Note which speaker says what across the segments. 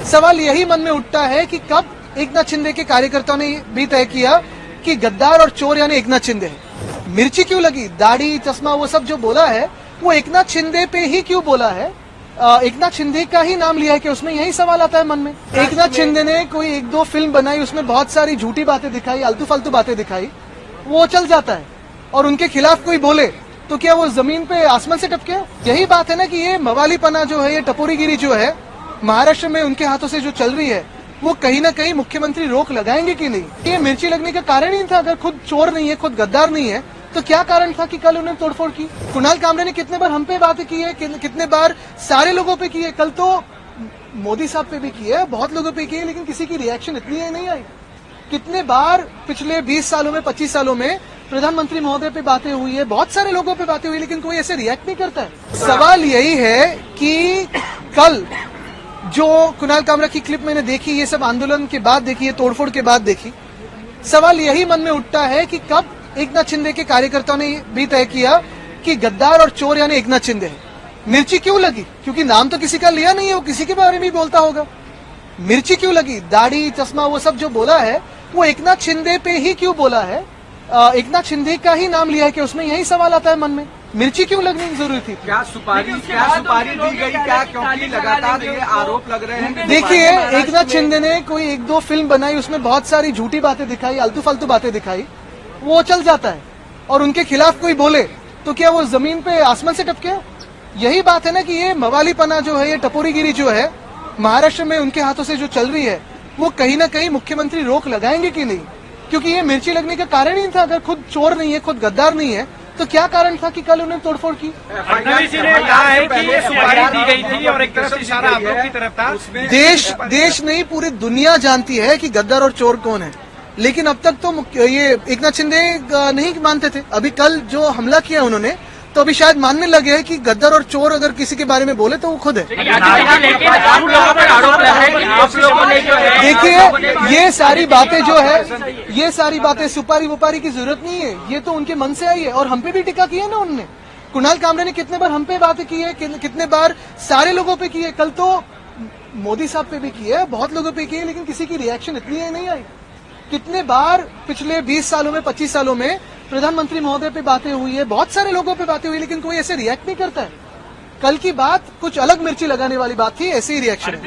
Speaker 1: सवाल यही मन में उठता है कि कब एकनाथ शिंदे के कार्यकर्ताओं ने भी तय किया कि गद्दार और चोर यानी एकनाथ शिंदे है। मिर्ची क्यों लगी, दाढ़ी चश्मा वो सब जो बोला है वो एकनाथ शिंदे पे ही क्यों बोला है? एकनाथ शिंदे का ही नाम लिया है कि उसमें यही सवाल आता है मन में। एकनाथ शिंदे ने कोई एक दो फिल्म बनाई, उसमें बहुत सारी झूठी बातें दिखाई, आलतू फालतू बातें दिखाई, वो चल जाता है। और उनके खिलाफ कोई बोले तो क्या वो जमीन पे आसमान से टपके? यही बात है ना कि ये मवालीपना जो है, ये टपोरीगिरी जो है महाराष्ट्र में उनके हाथों से जो चल रही है, वो कहीं ना कहीं मुख्यमंत्री रोक लगाएंगे कि नहीं? ये मिर्ची लगने का कारण ही था। अगर खुद चोर नहीं है, खुद गद्दार नहीं है, तो क्या कारण था कि कल उन्होंने तोड़फोड़ की? कुणाल कामरे ने कितने बार हम पे बातें की है, कितने बार सारे लोगों पे की है। कल तो मोदी साहब पे भी की है, बहुत लोगों पे की है, लेकिन किसी की रिएक्शन इतनी है नहीं आई। कितने बार पिछले 20 सालों में, 25 सालों में प्रधानमंत्री महोदय पे बातें हुई है, बहुत सारे लोगों पे बातें हुई, लेकिन कोई ऐसे रिएक्ट नहीं करता है। सवाल यही है कि कल जो कुणाल कामरा की क्लिप मैंने देखी, ये सब आंदोलन के बाद देखी, ये तोड़फोड़ के बाद देखी, सवाल यही मन में उठता है कि कब एकनाथ शिंदे के कार्यकर्ताओं ने भी तय किया कि गद्दार और चोर यानी एकनाथ शिंदे है। मिर्ची क्यों लगी? क्योंकि नाम तो किसी का लिया नहीं है, वो किसी के बारे में भी बोलता होगा। मिर्ची क्यों लगी, दाढ़ी चश्मा वो सब जो बोला है वो एकनाथ शिंदे पे ही क्यों बोला है? एकनाथ शिंदे का ही नाम लिया है कि उसमें यही सवाल आता है मन में। मिर्ची क्यों लगनी जरूरी थी?
Speaker 2: क्या सुपारी दी गई क्या? क्योंकि लगातार ये आरोप लग रहे हैं।
Speaker 1: देखिए, एकनाथ शिंदे ने कोई एक दो फिल्म बनाई, उसमें बहुत सारी झूठी बातें दिखाई, आलतू फालतू बातें दिखाई, वो चल जाता है। और उनके खिलाफ कोई बोले तो क्या वो जमीन पे आसमान से टपके? यही बात है ना कि ये मवालीपना जो है, ये टपोरीगिरी जो है महाराष्ट्र में उनके हाथों से जो चल रही है, वो कहीं ना कहीं मुख्यमंत्री रोक लगाएंगे कि नहीं? क्योंकि ये मिर्ची लगने का कारण ही था। अगर खुद चोर नहीं है, खुद गद्दार नहीं है, तो क्या कारण था कि कल उन्होंने तोड़फोड़ की?
Speaker 3: फडणवीस जी ने कहा है कि ये सुपारी दी गई थी और एक तरफ से इशारा आप लोग की तरफ था।
Speaker 1: देश नहीं, पूरी दुनिया जानती है कि गद्दार और चोर कौन है, लेकिन अब तक तो ये एकनाथ शिंदे नहीं मानते थे। अभी कल जो हमला किया उन्होंने, तो अभी शायद मानने लगे हैं कि गद्दार और चोर अगर किसी के बारे में बोले तो वो खुद है। देखिए, ये सारी बातें जो है, ये सारी बातें सुपारी वुपारी की जरूरत नहीं है, ये तो उनके मन से आई है। और हम पे भी टिक्का की है ना उन्होंने। कुणाल कामरे ने कितने बार हम पे बातें की है, कितने बार सारे लोगों पे की है। कल तो मोदी साहब पे भी की है, बहुत लोगों पे की है, लेकिन किसी की रिएक्शन इतनी है नहीं आई। कितने बार पिछले 20 सालों में, 25 सालों में प्रधानमंत्री महोदय पे बातें हुई है, बहुत सारे लोगों पे बातें हुई, लेकिन कोई ऐसे रिएक्ट नहीं करता है। कल की बात कुछ अलग मिर्ची लगाने वाली बात थी, ऐसे ही रिएक्शन है।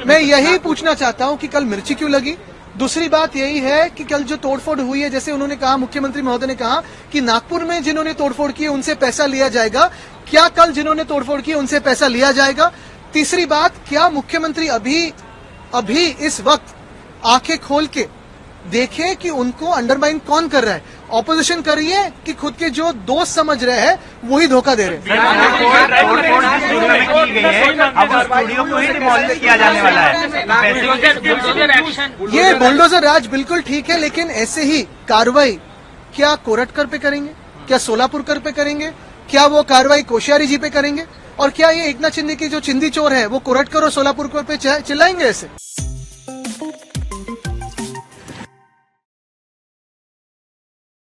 Speaker 1: मैं यही पूछना चाहता हूं कि कल मिर्ची क्यों लगी। दूसरी बात यही है कि कल जो तोड़फोड़ हुई है, जैसे उन्होंने कहा, मुख्यमंत्री महोदय ने कहा कि नागपुर में जिन्होंने तोड़फोड़ की उनसे पैसा लिया जाएगा। क्या कल जिन्होंने तोड़फोड़ की उनसे पैसा लिया जाएगा? तीसरी बात, क्या मुख्यमंत्री अभी इस वक्त आंखें खोल के देखें कि उनको अंडरमाइन कौन कर रहा है? ऑपोजिशन कर रही है कि खुद के जो दोस्त समझ रहे हैं वही धोखा दे रहे हैं? ये बुलडोजर राज बिल्कुल ठीक है, लेकिन ऐसे ही कार्रवाई क्या कोरटकर पे करेंगे? क्या सोलापुरकर पे करेंगे? क्या वो कार्रवाई कोश्यारी जी पे करेंगे? और क्या ये एकनाथ शिंदे की जो चिंदी चोर है वो कोरटकर और सोलापुरकर पे चिल्लाएंगे ऐसे?